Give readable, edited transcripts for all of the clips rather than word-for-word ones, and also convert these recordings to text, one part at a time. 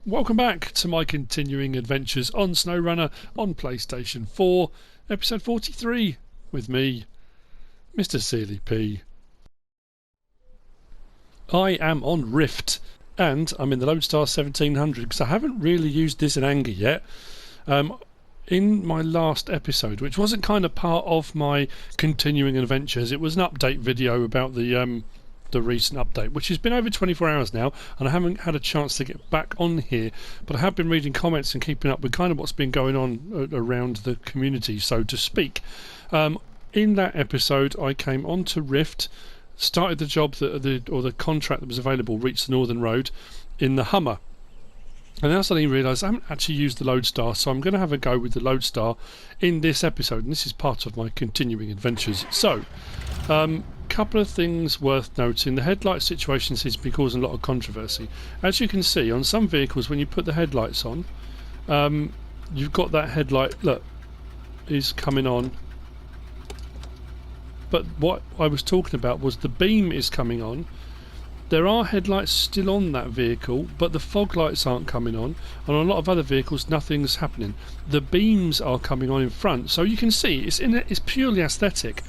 Welcome back to my continuing adventures on Snowrunner on PlayStation 4, episode 43, with me, MrSealyp. I am on Rift, and I'm in the Lodestar 1700 because I haven't really used this in anger yet. In my last episode, which wasn't kind of part of my continuing adventures, it was an update video about the recent update, which has been over 24 hours now, and I haven't had a chance to get back on here, but I have been reading comments and keeping up with kind of what's been going on around the community, so to speak. In that episode, I came onto Rift, started the job the contract that was available, reached the Northern Road in the Hummer. And then I suddenly realised I haven't actually used the Lodestar, so I'm going to have a go with the Lodestar in this episode, and this is part of my continuing adventures. So, couple of things worth noting. The headlight situation seems to be causing a lot of controversy. As you can see, on some vehicles, when you put the headlights on, you've got that headlight, look, is coming on. But what I was talking about was the beam is coming on. There are headlights still on that vehicle, but the fog lights aren't coming on, and on a lot of other vehicles nothing's happening. The beams are coming on in front, so you can see it's purely aesthetic,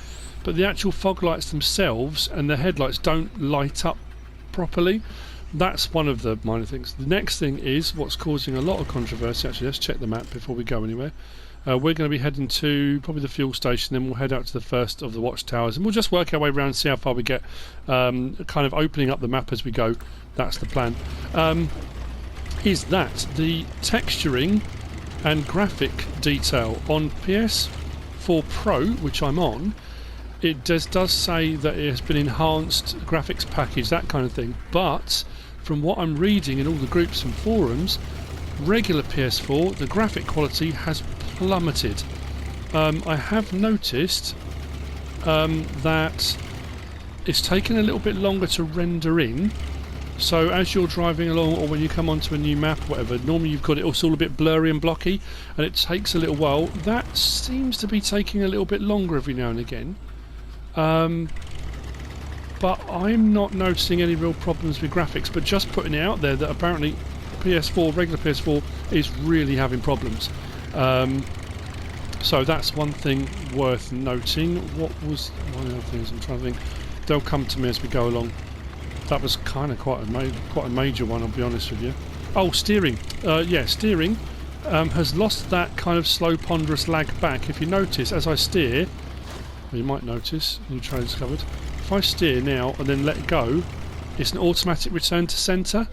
but the actual fog lights themselves and the headlights don't light up properly. That's one of the minor things. The next thing is what's causing a lot of controversy. Actually, let's check the map before we go anywhere. We're going to be heading to probably the fuel station, then we'll head out to the first of the watchtowers, and we'll just work our way around and see how far we get, kind of opening up the map as we go. That's the plan. Is that the texturing and graphic detail on PS4 Pro, which I'm on, it does say that it has been enhanced graphics package, that kind of thing, but from what I'm reading in all the groups and forums, regular PS4, the graphic quality has plummeted. I have noticed that it's taken a little bit longer to render in, so as you're driving along or when you come onto a new map or whatever, normally you've got it all a bit blurry and blocky, and it takes a little while. That seems to be taking a little bit longer every now and again. But I'm not noticing any real problems with graphics, but just putting it out there that apparently PS4, regular PS4, is really having problems. So that's one thing worth noting. What was one of the other things I'm trying to think? They'll come to me as we go along. That was kind of quite a major one, I'll be honest with you. Oh, steering. Yeah, steering has lost that kind of slow, ponderous lag back. If you notice, as I steer, you might notice, new trail discovered, if I steer now and then let go, it's an automatic return to centre.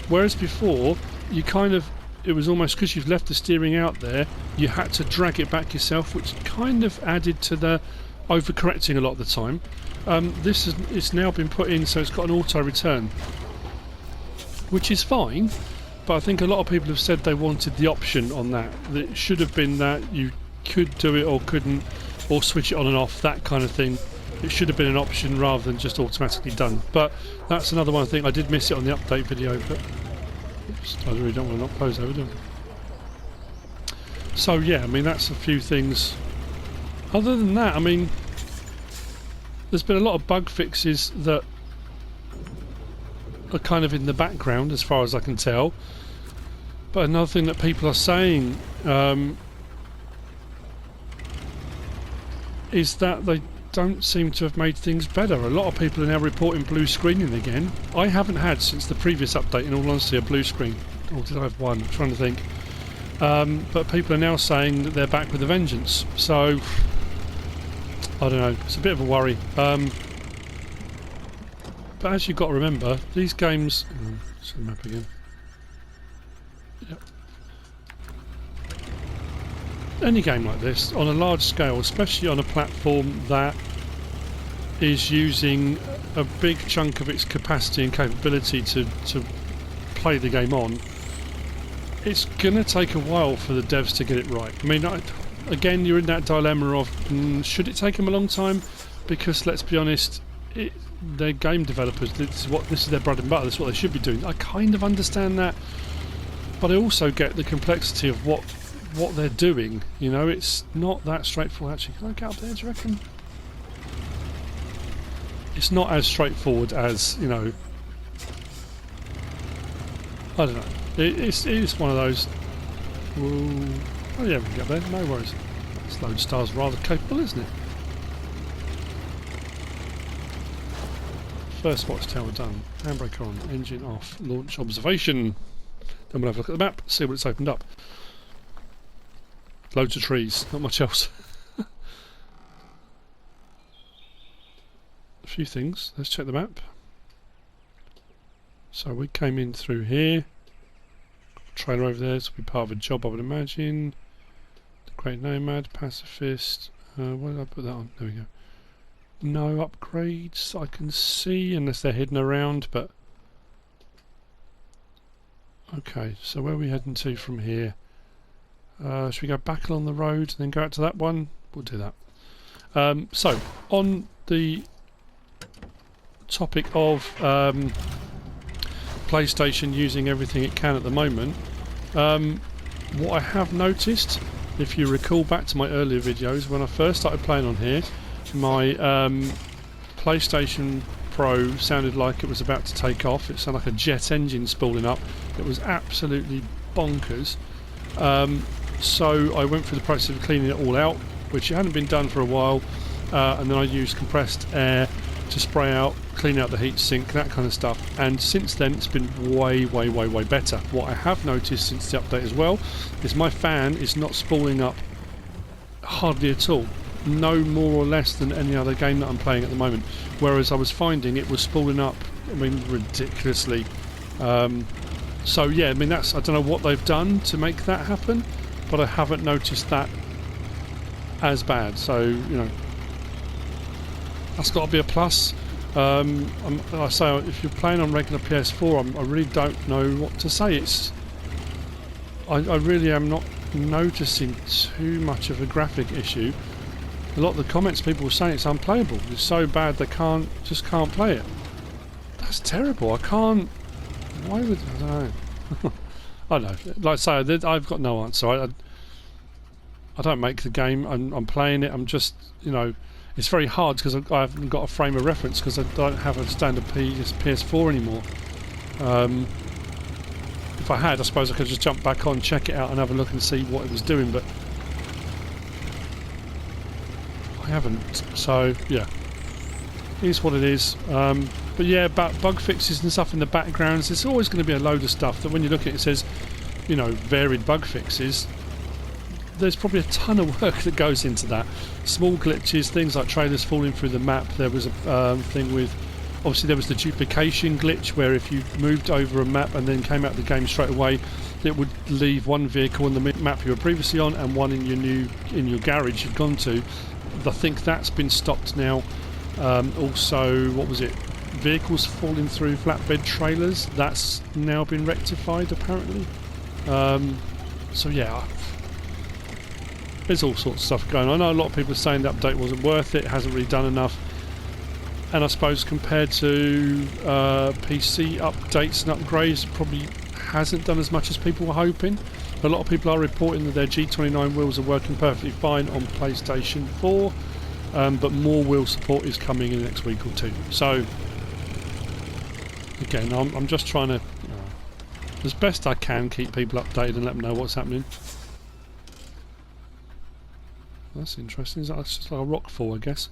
Whereas before, you kind of, it was almost because you've left the steering out there, you had to drag it back yourself, which kind of added to the overcorrecting a lot of the time. It's now been put in, so it's got an auto return, which is fine, but I think a lot of people have said they wanted the option on that. It should have been that you could do it or couldn't, or switch it on and off, that kind of thing. It should have been an option rather than just automatically done. But that's another one thing. I did miss it on the update video, but oops, I really don't want to not close over, do I? So yeah, I mean, that's a few things. Other than that, I mean, there's been a lot of bug fixes that are kind of in the background as far as I can tell. But another thing that people are saying is that they don't seem to have made things better. A lot of people are now reporting blue screening again. I haven't had since the previous update, in all honesty, a blue screen. Or did I have one? I'm trying to think. But people are now saying that they're back with a vengeance. So, I don't know. It's a bit of a worry. But as you've got to remember, these games... see the map again. Yep. Any game like this, on a large scale, especially on a platform that is using a big chunk of its capacity and capability to play the game on, it's going to take a while for the devs to get it right. I mean, again, you're in that dilemma of, should it take them a long time? Because, let's be honest, they're game developers. This is their bread and butter. This is what they should be doing. I kind of understand that, but I also get the complexity of what they're doing. You know, it's not that straightforward. Actually, can I get up there, do you reckon? It's not as straightforward as, you know, I don't know. It's one of those. Ooh. Oh yeah, we can get there. No worries. This Lodestar's rather capable, isn't it? First watch tower done. Handbrake on. Engine off. Launch observation. Then we'll have a look at the map. See what it's opened up. Loads of trees. Not much else. A few things. Let's check the map. So we came in through here. Trailer over there. This will be part of a job, I would imagine. The Great Nomad, Pacifist. Where did I put that on? There we go. No upgrades I can see, unless they're hidden around, but... Okay, so where are we heading to from here? Should we go back along the road and then go out to that one? We'll do that. So, on the topic of PlayStation using everything it can at the moment, what I have noticed, if you recall back to my earlier videos, when I first started playing on here, my PlayStation Pro sounded like it was about to take off. It sounded like a jet engine spooling up. It was absolutely bonkers. So I went through the process of cleaning it all out, which hadn't been done for a while, and then I used compressed air to spray out, clean out the heatsink, that kind of stuff. And since then it's been way better. What I have noticed since the update as well is my fan is not spooling up hardly at all. No more or less than any other game that I'm playing at the moment. Whereas I was finding it was spooling up, I mean, ridiculously. So yeah, I mean, I don't know what they've done to make that happen, but I haven't noticed that as bad. So, you know, that's got to be a plus. I say, if you're playing on regular PS4, I really don't know what to say. I really am not noticing too much of a graphic issue. A lot of the comments people were saying it's unplayable. It's so bad they just can't play it. That's terrible. I can't. Why would I don't know? I don't know. Like I say, I've got no answer. I don't make the game. I'm playing it. I'm just, you know, it's very hard because I haven't got a frame of reference because I don't have a standard PS4 anymore. If I had, I suppose I could just jump back on, check it out, and have a look and see what it was doing, but I haven't. So yeah, it is what it is. But yeah, about bug fixes and stuff in the backgrounds, there's always going to be a load of stuff that when you look at it, it says, you know, varied bug fixes. There's probably a ton of work that goes into that. Small glitches, things like trailers falling through the map. There was a thing with, obviously there was the duplication glitch where if you moved over a map and then came out of the game straight away, it would leave one vehicle on the map you were previously on and one in your garage you'd gone to. I think that's been stopped now. Also, what was it? Vehicles falling through flatbed trailers. That's now been rectified apparently. So yeah, there's all sorts of stuff going on. I know a lot of people are saying the update wasn't worth it, hasn't really done enough. And I suppose compared to PC updates and upgrades, it probably hasn't done as much as people were hoping. A lot of people are reporting that their G29 wheels are working perfectly fine on PlayStation 4, but more wheel support is coming in the next week or two. So again, I'm just trying to, as best I can, keep people updated and let them know what's happening. That's interesting. That's just like a rock fall, I guess.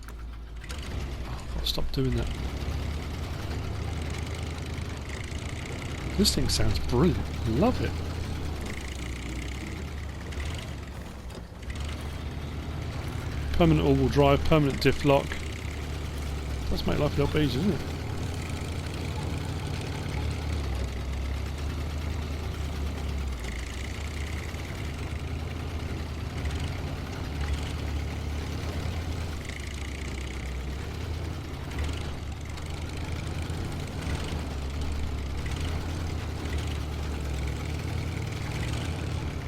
Oh, I've got to stop doing that. This thing sounds brilliant. I love it. Permanent all-wheel drive, permanent diff lock. Does make life a little bit easier, doesn't it?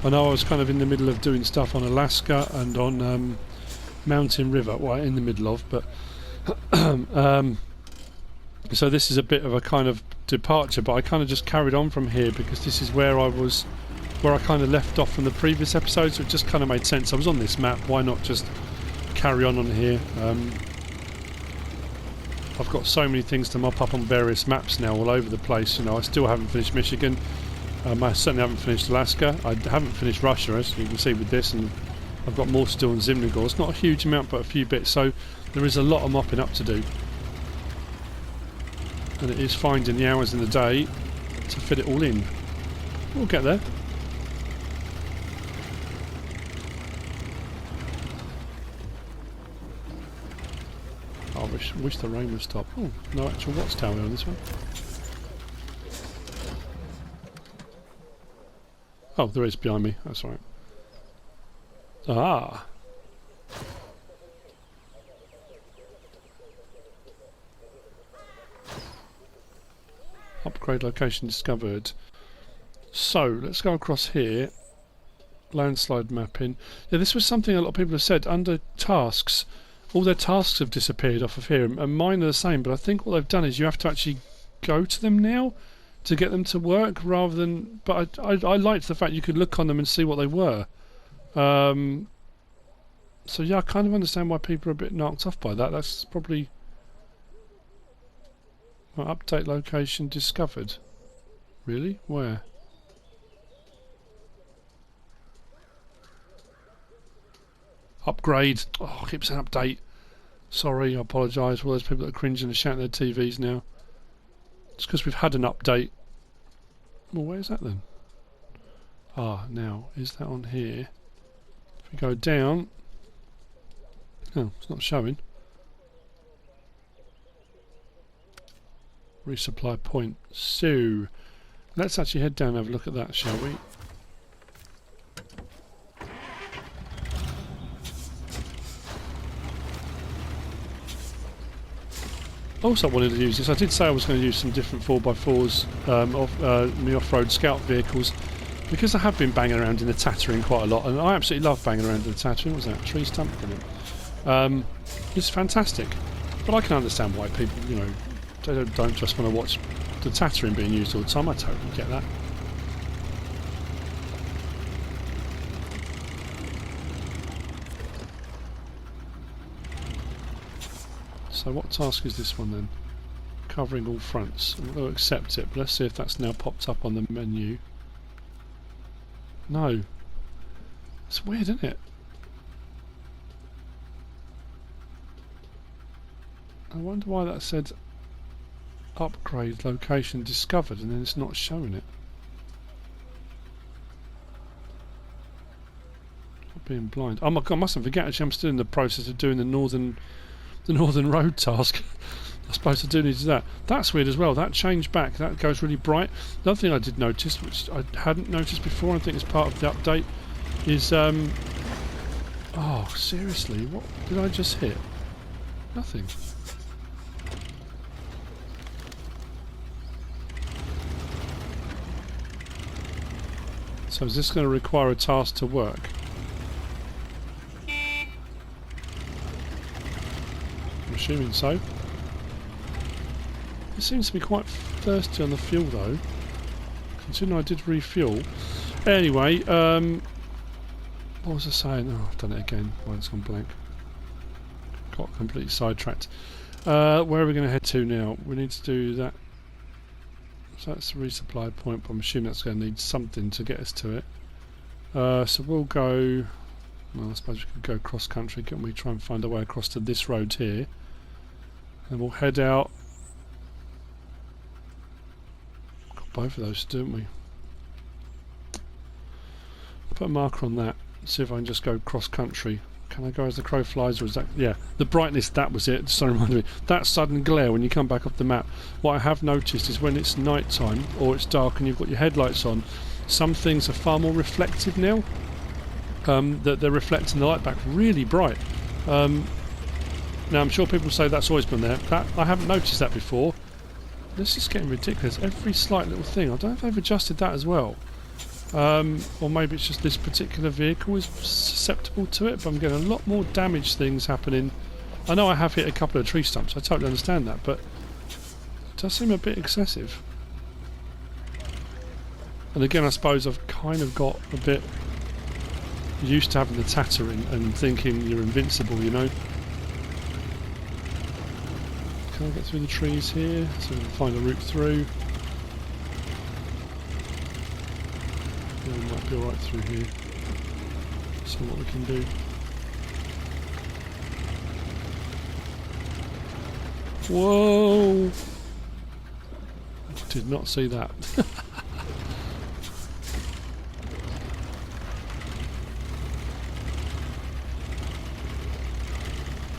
I know I was kind of in the middle of doing stuff on Alaska and on Mountain River, well, in the middle of, but so this is a bit of a kind of departure, but I kind of just carried on from here because this is where I kind of left off from the previous episode, so it just kind of made sense. I was on this map, why not just carry on here? I've got so many things to mop up on various maps now all over the place. You know, I still haven't finished Michigan. I certainly haven't finished Alaska. I haven't finished Russia, as you can see with this, and I've got more still in Zimnigor. It's not a huge amount, but a few bits. So there is a lot of mopping up to do. And it is finding the hours in the day to fit it all in. We'll get there. I wish the rain would stop. Oh, no actual watchtower on this one. Oh, there is behind me. That's right. Ah. Upgrade location discovered. So, let's go across here. Landslide mapping. Yeah, this was something a lot of people have said. Under tasks, all their tasks have disappeared off of here, and mine are the same, but I think what they've done is you have to actually go to them now to get them to work, rather than... But I liked the fact you could look on them and see what they were. So yeah, I kind of understand why people are a bit knocked off by that. That's probably... Well, update location discovered. Really? Where? Upgrade. Oh, I keep saying update. Sorry, I apologise for all those people that are cringing and shouting at their TVs now. It's because we've had an update. Well, where's that then? Ah, now, is that on here? If we go down... Oh, it's not showing. Resupply point. So, let's actually head down and have a look at that, shall we? Also, I wanted to use this. I did say I was going to use some different 4x4s of the off-road scout vehicles, because I have been banging around in the Tatterin quite a lot, and I absolutely love banging around in the Tatterin. What was that? A tree stump? It's fantastic, but I can understand why people, you know, they don't just want to watch the Tatterin being used all the time. I totally get that. So what task is this one then? Covering all fronts. We'll accept it, but let's see if that's now popped up on the menu. No. It's weird, isn't it? I wonder why that said upgrade location discovered and then it's not showing it. I'm being blind. Oh my god, I mustn't forget, actually I'm still in the process of doing the northern road task. I suppose I do need to do that. That's weird as well. That changed back. That goes really bright. Another thing I did notice, which I hadn't noticed before, I think is part of the update, is oh, seriously, what did I just hit? Nothing. So is this going to require a task to work? I'm assuming so. It seems to be quite thirsty on the fuel though, considering I did refuel. Anyway, what was I saying? Oh, I've done it again. Why it's gone blank. Got completely sidetracked. Where are we going to head to now? We need to do that. So that's the resupply point, but I'm assuming that's going to need something to get us to it. So we'll go... Well, I suppose we could go cross country, can we? Try and find a way across to this road here. And we'll head out. Got both of those, don't we? Put a marker on that. See if I can just go cross country. Can I go as the crow flies, or is that... Yeah, the brightness, that was it. Just reminded me. That sudden glare when you come back off the map. What I have noticed is when it's night time, or it's dark and you've got your headlights on, some things are far more reflective now. That they're reflecting the light back really bright. Now I'm sure people say that's always been there. That I haven't noticed that before. This is getting ridiculous. Every slight little thing. I don't know if they've adjusted that as well. Or maybe it's just this particular vehicle is susceptible to it, but I'm getting a lot more damage things happening. I know I have hit a couple of tree stumps, I totally understand that, but it does seem a bit excessive. And again, I suppose I've kind of got a bit used to having the Tatterin and thinking you're invincible, you know. Can I get through the trees here? So we can find a route through. Yeah, we might be alright through here. See what we can do. Whoa! Did not see that.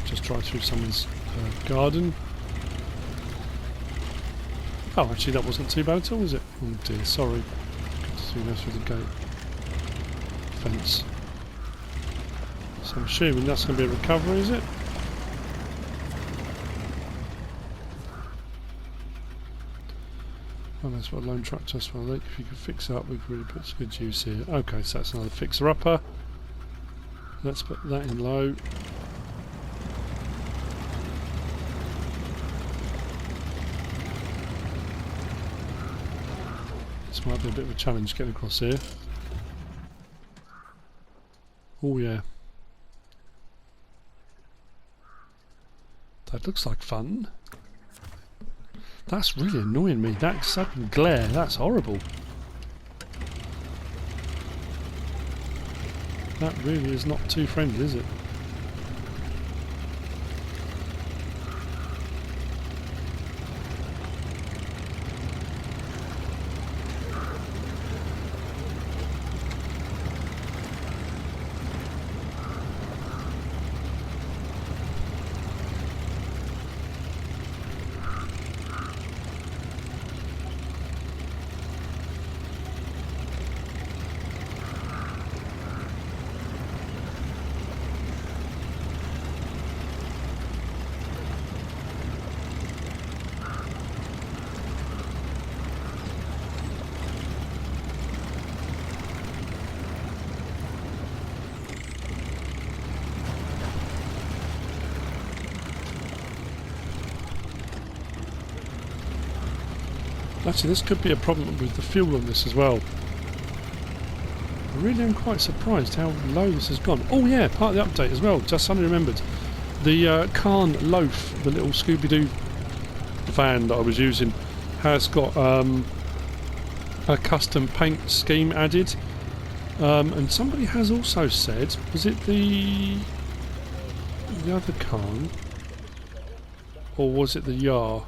Just drive through someone's garden. Oh, actually that wasn't too bad at all, was it? Oh dear, sorry. Good to see you go through the gate. Fence. So I'm assuming that's going to be a recovery, is it? Oh, that's what a lone truck just well. If you could fix it up, we could really put some good use here. Okay, so that's another fixer-upper. Let's put that in low. This might be a bit of a challenge getting across here. Oh yeah. That looks like fun. That's really annoying me. That sudden glare, that's horrible. That really is not too friendly, is it? Actually, this could be a problem with the fuel on this as well. I really am quite surprised how low this has gone. Oh yeah, part of the update as well, just suddenly remembered. The Khan Loaf, the little Scooby-Doo van that I was using, has got a custom paint scheme added. And somebody has also said, was it the other Khan? Or was it the Yar?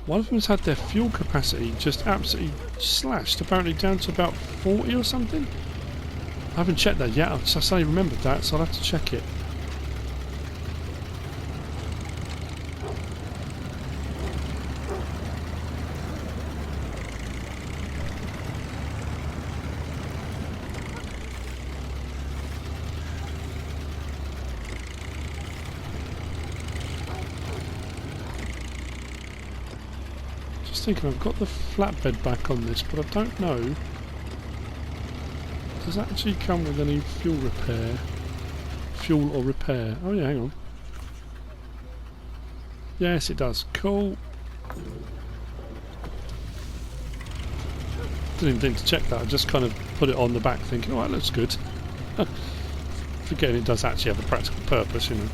One of them's had their fuel capacity just absolutely slashed, apparently down to about 40 or something. I haven't checked that yet, I suddenly remembered that, so I'll have to check it. Thinking I've got the flatbed back on this, but I don't know. Does that actually come with any fuel repair? Fuel or repair? Oh yeah, hang on. Yes, it does. Cool. Didn't even think to check that. I just kind of put it on the back, thinking, "Oh, that looks good." Forgetting it does actually have a practical purpose, you know.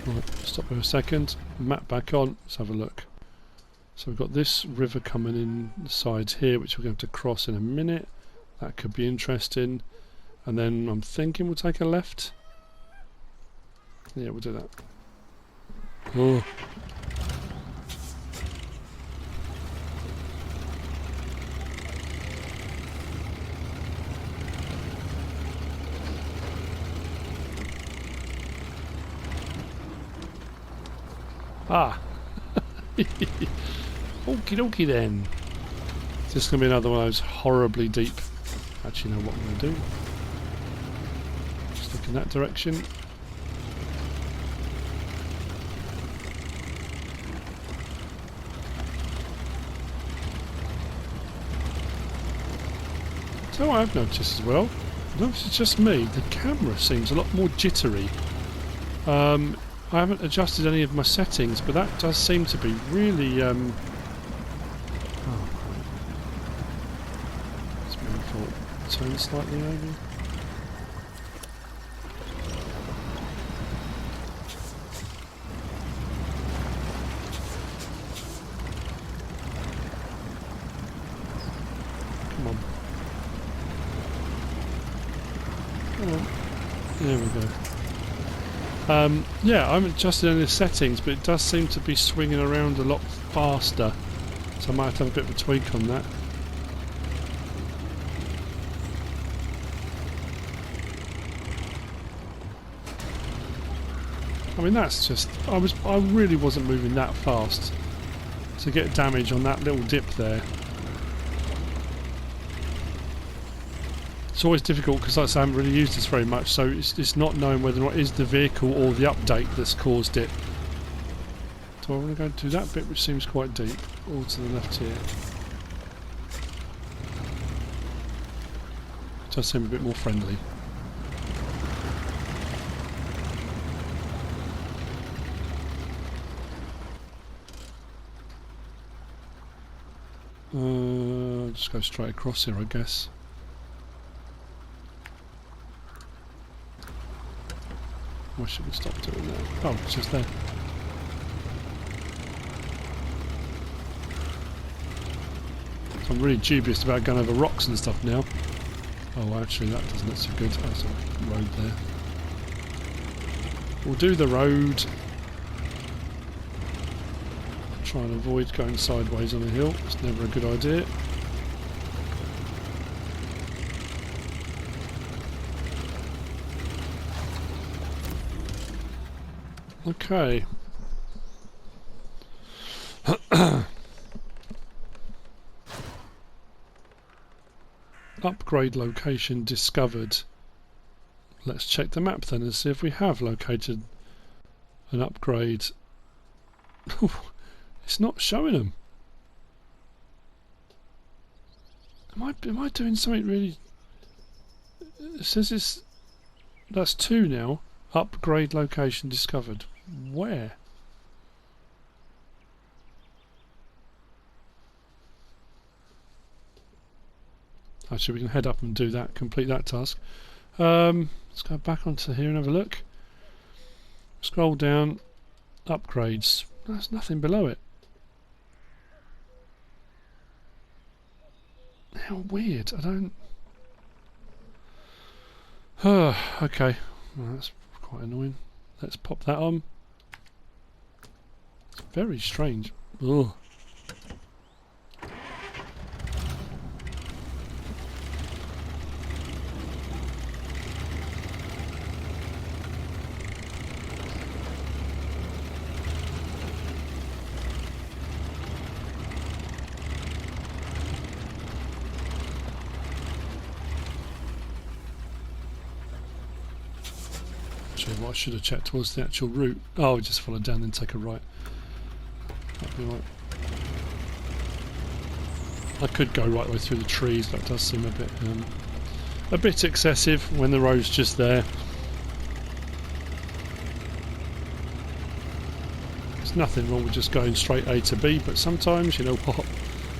Right, stop for a second, map back on, let's have a look. So we've got this river coming in the sides here, which we're going to cross in a minute. That could be interesting. And then I'm thinking we'll take a left. Yeah, we'll do that. Oh. Ah! Okie dokie then. Is this going to be another one of those horribly deep? Actually, know what I'm going to do. Just look in that direction. So what I've noticed as well, I don't know if it's just me, the camera seems a lot more jittery. I haven't adjusted any of my settings, but that does seem to be really it's my own fault. Turn slightly maybe. Come on. Come on. There we go. Yeah, I'm adjusting any settings, but it does seem to be swinging around a lot faster. So I might have to have a bit of a tweak on that. I mean, that's just... I really wasn't moving that fast to get damage on that little dip there. It's always difficult because, like I say, I haven't really used this very much, so it's not knowing whether or not it is the vehicle or the update that's caused it. So I want to go to that bit which seems quite deep, all to the left here. It does seem a bit more friendly. Just go straight across here, I guess. Why should we stop doing that? Oh, it's just there. So I'm really dubious about going over rocks and stuff now. Oh, actually, that doesn't look so good. There's a road there. We'll do the road. Try and avoid going sideways on a hill. It's never a good idea. Okay. Upgrade location discovered. Let's check the map then and see if we have located an upgrade. It's not showing them. Am I doing something really? It says that's 2 now. Upgrade location discovered. Where? Actually, we can head up and do that, complete that task. Let's go back onto here and have a look. Scroll down. Upgrades. There's nothing below it. How weird. I don't... okay. Well, that's quite annoying. Let's pop that on. It's very strange. Ugh. What I should have checked was the actual route. Oh, we just follow down and take a right. That'd be right. I could go right the way through the trees. That does seem a bit excessive when the road's just there. There's nothing wrong with just going straight A to B, but sometimes, you know what, it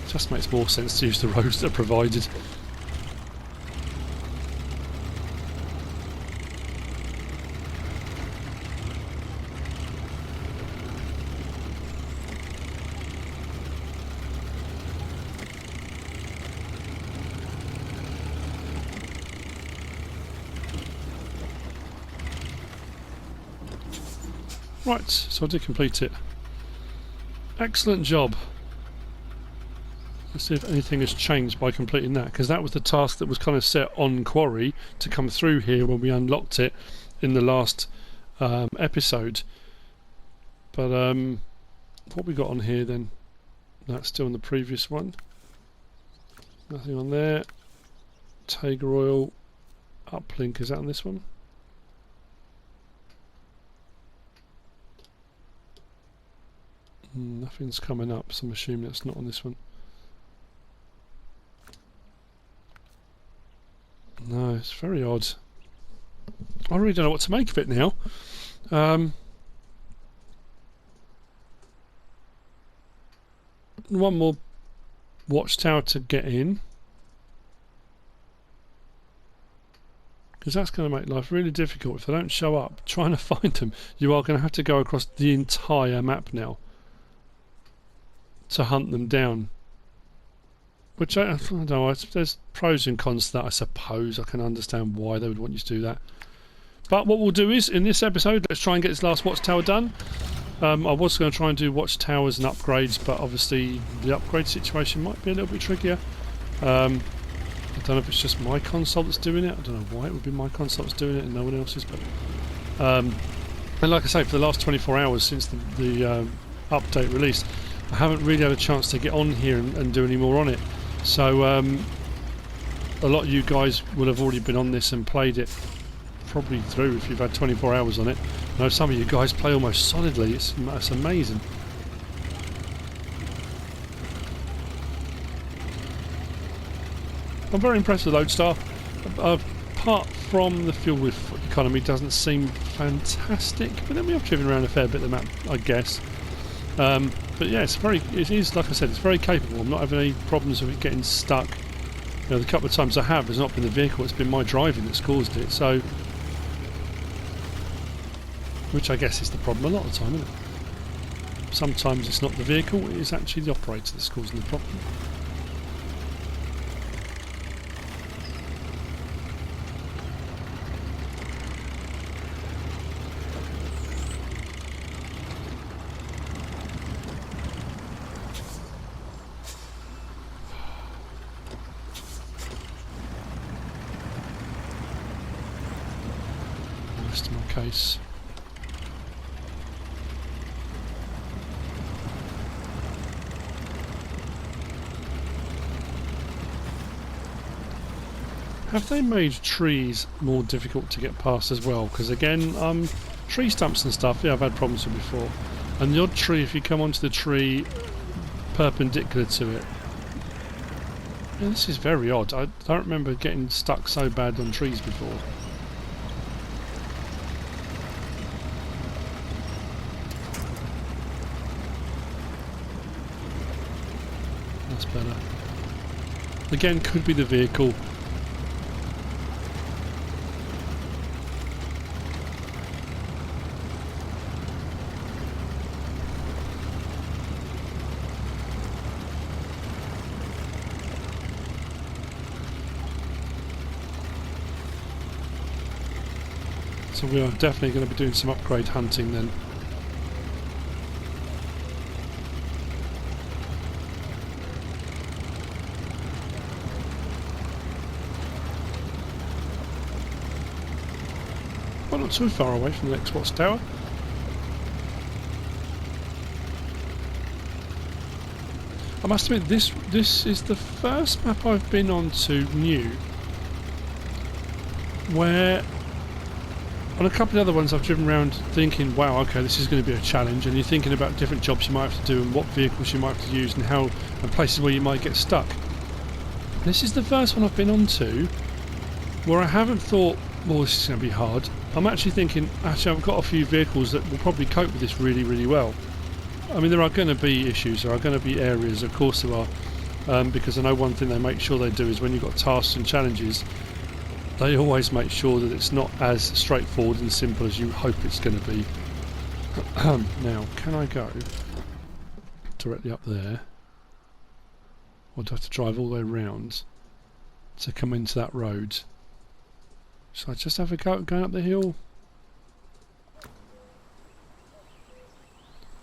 just makes more sense to use the roads that are provided. Right, so I did complete it. Excellent job. Let's see if anything has changed by completing that, because that was the task that was kind of set on Quarry to come through here when we unlocked it in the last episode. But what we got on here then? That's still in the previous one. Nothing on there. Tiger oil uplink, is that on this one? Nothing's coming up, so I'm assuming it's not on this one. No, it's very odd. I really don't know what to make of it now. One more watchtower to get in. because that's going to make life really difficult. If they don't show up, trying to find them, you are going to have to go across the entire map now to hunt them down. Which I don't know, there's pros and cons to that, I suppose. I can understand why they would want you to do that. But what we'll do is, in this episode, let's try and get this last watchtower done. I was going to try and do watchtowers and upgrades, but obviously the upgrade situation might be a little bit trickier. I don't know if it's just my console that's doing it. I don't know why it would be my console that's doing it and no one else's. But and like I say, for the last 24 hours since the update release, I haven't really had a chance to get on here and do any more on it. So a lot of you guys will have already been on this and played it probably through if you've had 24 hours on it. I know some of you guys play almost solidly. It's amazing. I'm very impressed with Lodestar. Apart from the fuel economy doesn't seem fantastic, but then we have driven around a fair bit of the map, I guess. But yeah, it is, like I said, it's very capable. I'm not having any problems with it getting stuck. You know, the couple of times I have, it's not been the vehicle, it's been my driving that's caused it. So, which I guess is the problem a lot of the time, isn't it? Sometimes it's not the vehicle, it is actually the operator that's causing the problem. Rest of my case. Have they made trees more difficult to get past as well? Because again, tree stumps and stuff, yeah, I've had problems with before. And the odd tree, if you come onto the tree perpendicular to it, yeah, this is very odd. I don't remember getting stuck so bad on trees before. That's better. Again, could be the vehicle. So we are definitely going to be doing some upgrade hunting then. Well, not too far away from the next watchtower. I must admit, this is the first map I've been on to new where on a couple of other ones I've driven around thinking, wow, okay, this is going to be a challenge, and you're thinking about different jobs you might have to do and what vehicles you might have to use and how, and places where you might get stuck. This is the first one I've been on to where I haven't thought, well, this is going to be hard. I'm actually thinking, actually I've got a few vehicles that will probably cope with this really, really well. I mean, there are going to be issues, there are going to be areas, of course there are, because I know one thing they make sure they do is when you've got tasks and challenges, they always make sure that it's not as straightforward and simple as you hope it's going to be. Now, can I go directly up there? Or do I have to drive all the way around to come into that road? Should I just have a go going up the hill?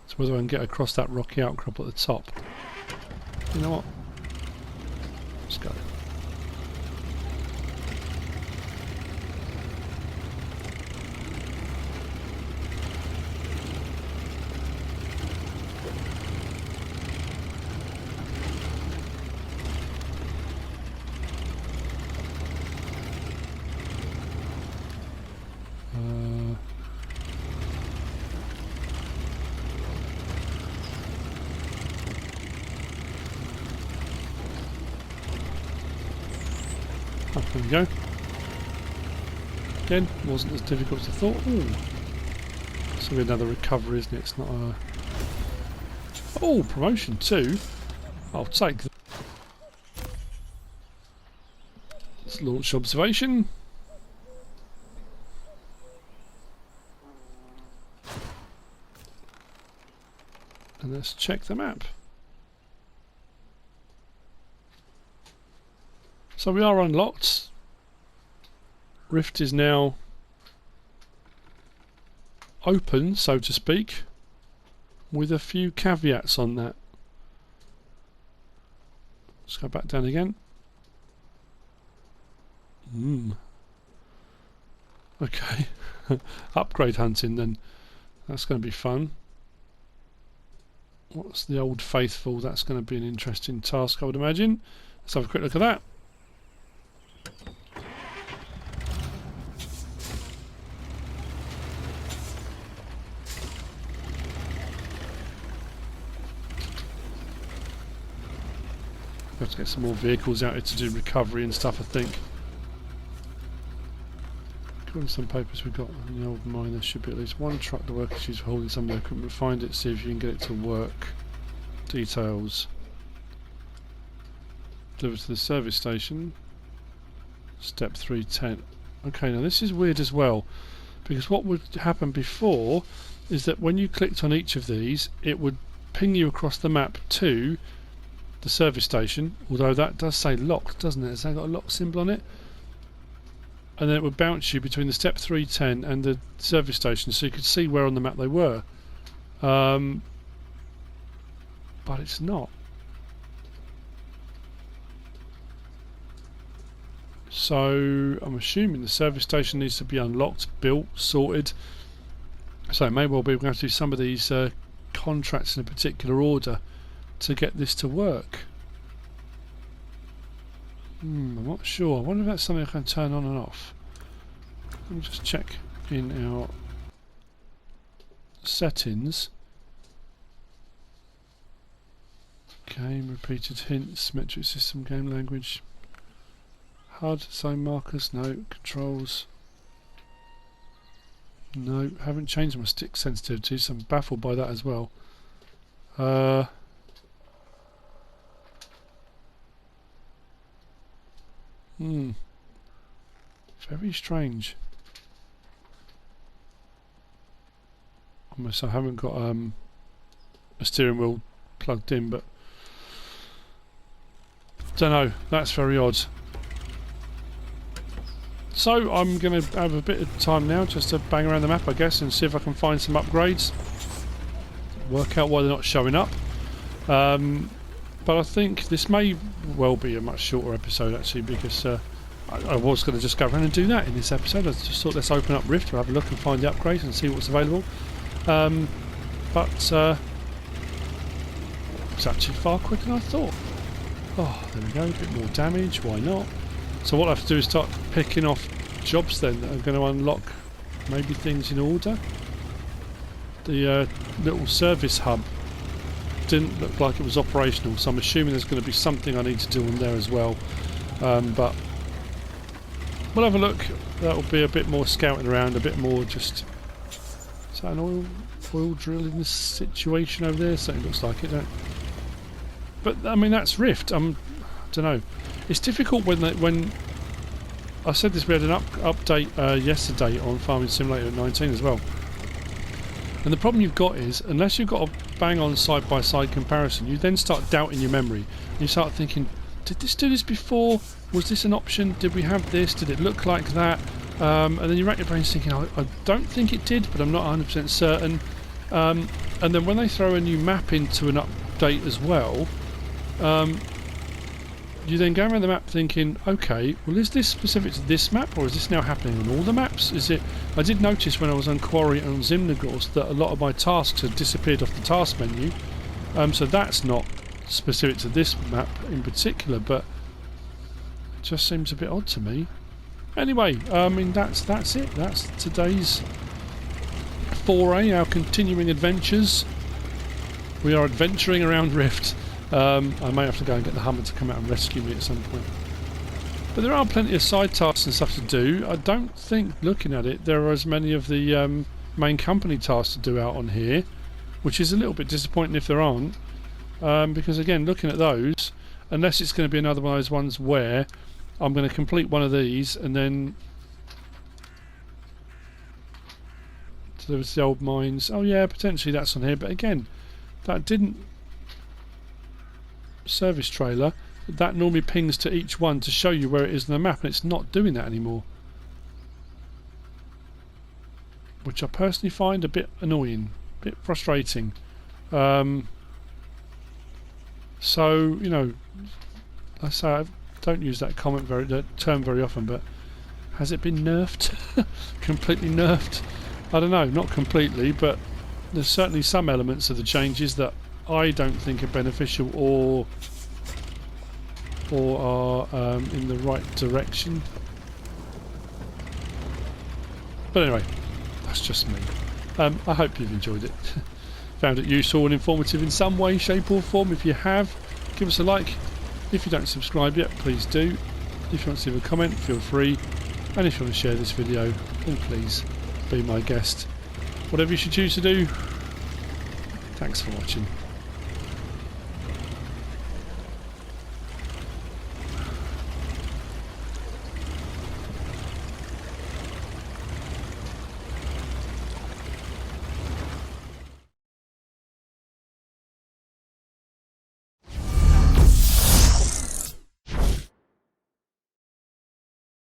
So whether I can get across that rocky outcrop at the top. You know what? Let's go. Oh, there we go. Again, wasn't as difficult as I thought. Ooh. It's going to be another recovery, isn't it? It's not a... Oh, promotion too. I'll take that. Let's launch observation. And let's check the map. So we are unlocked. Rift is now open, so to speak, with a few caveats on that. Let's go back down again. Okay. Upgrade hunting then. That's going to be fun. What's the Old Faithful? That's going to be an interesting task, I would imagine. Let's have a quick look at that. Have to get some more vehicles out here to do recovery and stuff, I think. According to some papers we've got in the old mine, there should be at least one truck the workers use for holding some of their equipment. Find it, see if you can get it to work. Details. Deliver to the service station. Step 310. Okay, now this is weird as well, because what would happen before is that when you clicked on each of these, it would ping you across the map to the service station, although that does say locked, doesn't it? Has that got a lock symbol on it? And then it would bounce you between the step 310 and the service station, so you could see where on the map they were. But it's not. So I'm assuming the service station needs to be unlocked, built, sorted. So it may well be we're going to have to do some of these contracts in a particular order to get this to work. I'm not sure. I wonder if that's something I can turn on and off. Let me just check in our settings. Game, repeated hints, metric system, game language, HUD, zone markers, no, controls. No, haven't changed my stick sensitivity, so I'm baffled by that as well. Very strange. Almost I haven't got a steering wheel plugged in, but don't know, that's very odd. So I'm going to have a bit of time now just to bang around the map, I guess, and see if I can find some upgrades. Work out why they're not showing up. But I think this may well be a much shorter episode actually, because I was going to just go around and do that in this episode. I just thought let's open up Rift, or have a look and find the upgrades and see what's available. But it's actually far quicker than I thought. Oh, there we go, a bit more damage, why not? So what I have to do is start picking off jobs then that are going to unlock maybe things in order. The little service hub didn't look like it was operational, so I'm assuming there's going to be something I need to do on there as well. But we'll have a look. That'll be a bit more scouting around, a bit more just... Is that an oil drill in this situation over there? Certainly looks like it, don't it? But I mean, that's Rift. I don't know. It's difficult when I said this. We had an update yesterday on Farming Simulator 19 as well. And the problem you've got is, unless you've got a bang-on side-by-side comparison, you then start doubting your memory. You start thinking, did this do this before? Was this an option? Did we have this? Did it look like that? And then you rack your brains thinking, I don't think it did, but I'm not 100% certain. And then when they throw a new map into an update as well, you then go around the map thinking, okay, well, is this specific to this map, or is this now happening on all the maps? Is it? I did notice when I was on Quarry and on Zimnagorsk that a lot of my tasks had disappeared off the task menu, so that's not specific to this map in particular, but it just seems a bit odd to me. Anyway, I mean, that's it. That's today's foray, our continuing adventures. We are adventuring around Rift. I may have to go and get the Hummer to come out and rescue me at some point. But there are plenty of side tasks and stuff to do. I don't think, looking at it, there are as many of the main company tasks to do out on here, which is a little bit disappointing if there aren't. Because again, looking at those, unless it's going to be another one of those ones where I'm going to complete one of these and then deliver to the old mines. Oh yeah, potentially that's on here, but again, that didn't service trailer, that normally pings to each one to show you where it is on the map, and it's not doing that anymore, which I personally find a bit annoying, a bit frustrating. So, you know, I say I don't use that term very often, but has it been nerfed? Completely nerfed? I don't know, not completely, but there's certainly some elements of the changes that I don't think are beneficial or are in the right direction. But anyway, that's just me. I hope you've enjoyed it. Found it useful and informative in some way, shape or form. If you have, give us a like. If you don't subscribe yet, please do. If you want to leave a comment, feel free. And if you want to share this video, then please be my guest. Whatever you should choose to do, thanks for watching.